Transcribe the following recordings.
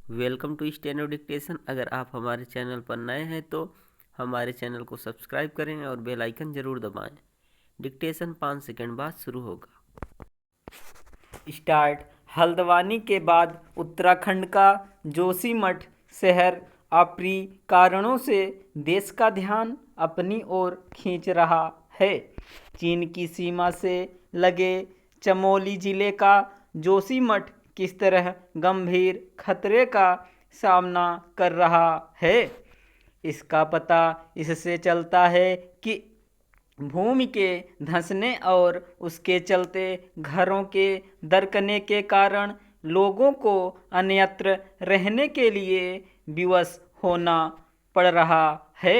Welcome to steno dictation. अगर आप हमारे चैनल पर नए हैं तो हमारे चैनल को सब्सक्राइब करें और बेल आइकन ज़रूर दबाएं। डिक्टेशन 5 सेकंड बाद शुरू होगा। स्टार्ट। हल्द्वानी के बाद उत्तराखंड का जोशीमठ शहर अप्रिय कारणों से देश का ध्यान अपनी ओर खींच रहा है। चीन की सीमा से लगे चमोली जिले का जोशीमठ किस तरह गंभीर खतरे का सामना कर रहा है, इसका पता इससे चलता है कि भूमि के धंसने और उसके चलते घरों के दरकने के कारण लोगों को अन्यत्र रहने के लिए विवश होना पड़ रहा है।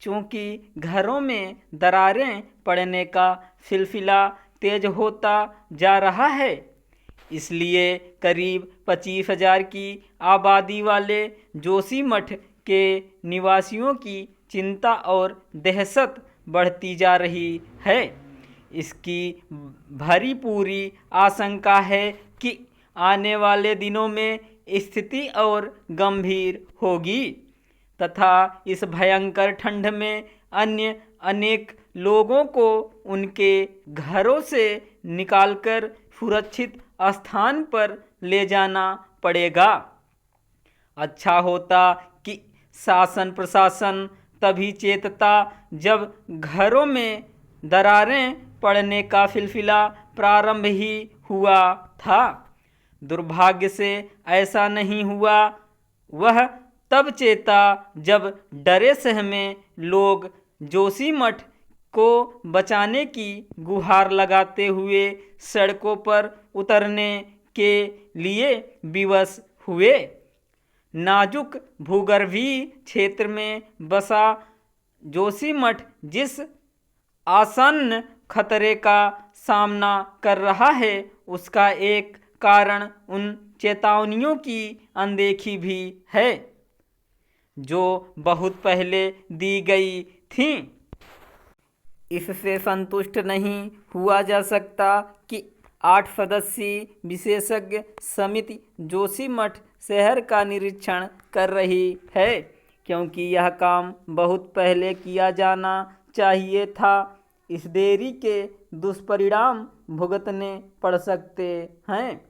चूँकि घरों में दरारें पड़ने का सिलसिला तेज होता जा रहा है, इसलिए करीब 25,000 की आबादी वाले जोशीमठ के निवासियों की चिंता और दहशत बढ़ती जा रही है। इसकी भरी पूरी आशंका है कि आने वाले दिनों में स्थिति और गंभीर होगी तथा इस भयंकर ठंड में अन्य अनेक लोगों को उनके घरों से निकालकर सुरक्षित स्थान पर ले जाना पड़ेगा। अच्छा होता कि शासन प्रशासन तभी चेतता जब घरों में दरारें पड़ने का सिलसिला प्रारंभ ही हुआ था। दुर्भाग्य से ऐसा नहीं हुआ। वह तब चेता जब डरे सहमे लोग जोशीमठ को बचाने की गुहार लगाते हुए सड़कों पर उतरने के लिए विवश हुए। नाजुक भूगर्भीय क्षेत्र में बसा जोशीमठ जिस आसन्न खतरे का सामना कर रहा है, उसका एक कारण उन चेतावनियों की अनदेखी भी है जो बहुत पहले दी गई थीं। इससे संतुष्ट नहीं हुआ जा सकता कि 8 सदस्यीय विशेषज्ञ समिति जोशीमठ शहर का निरीक्षण कर रही है, क्योंकि यह काम बहुत पहले किया जाना चाहिए था। इस देरी के दुष्परिणाम भुगतने पड़ सकते हैं।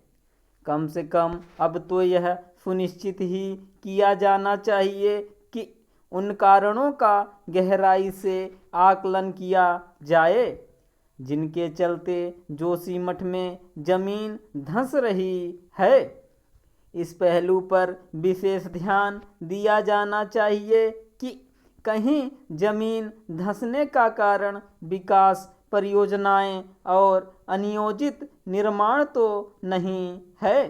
कम से कम अब तो यह सुनिश्चित ही किया जाना चाहिए कि उन कारणों का गहराई से आकलन किया जाए जिनके चलते जोशीमठ में जमीन धंस रही है। इस पहलू पर विशेष ध्यान दिया जाना चाहिए कि कहीं जमीन धंसने का कारण विकास परियोजनाएं और अनियोजित निर्माण तो नहीं है।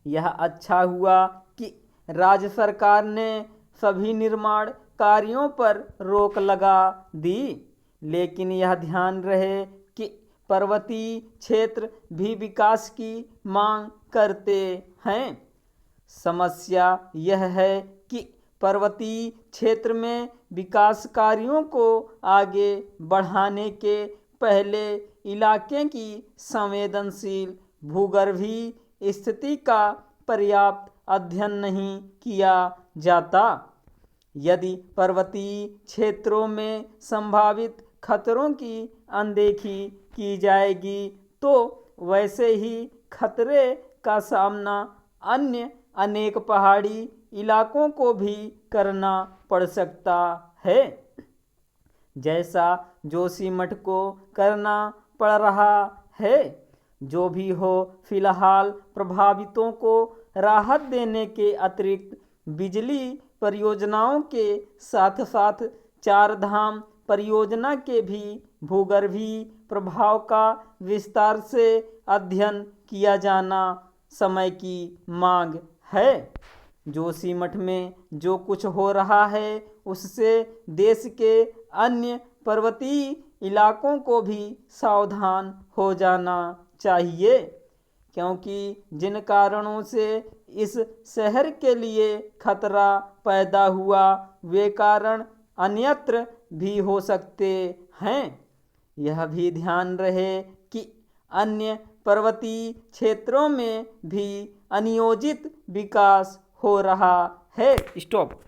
यह अच्छा हुआ कि राज्य सरकार ने सभी निर्माण कार्यों पर रोक लगा दी, लेकिन यह ध्यान रहे कि पर्वतीय क्षेत्र भी विकास की मांग करते हैं। समस्या यह है कि पर्वतीय क्षेत्र में विकास कार्यों को आगे बढ़ाने के पहले इलाके की संवेदनशील भूगर्भीय स्थिति का पर्याप्त अध्ययन नहीं किया जाता। यदि पर्वतीय क्षेत्रों में संभावित खतरों की अनदेखी की जाएगी तो वैसे ही खतरे का सामना अन्य अनेक पहाड़ी इलाकों को भी करना पड़ सकता है, जैसा जोशीमठ को करना पड़ रहा है। जो भी हो, फिलहाल प्रभावितों को राहत देने के अतिरिक्त बिजली परियोजनाओं के साथ साथ चार धाम परियोजना के भी भूगर्भीय प्रभाव का विस्तार से अध्ययन किया जाना समय की मांग है। जोशीमठ में जो कुछ हो रहा है उससे देश के अन्य पर्वतीय इलाकों को भी सावधान हो जाना चाहिए, क्योंकि जिन कारणों से इस शहर के लिए खतरा पैदा हुआ वे कारण अन्यत्र भी हो सकते हैं। यह भी ध्यान रहे कि अन्य पर्वतीय क्षेत्रों में भी अनियोजित विकास हो रहा है। स्टॉप।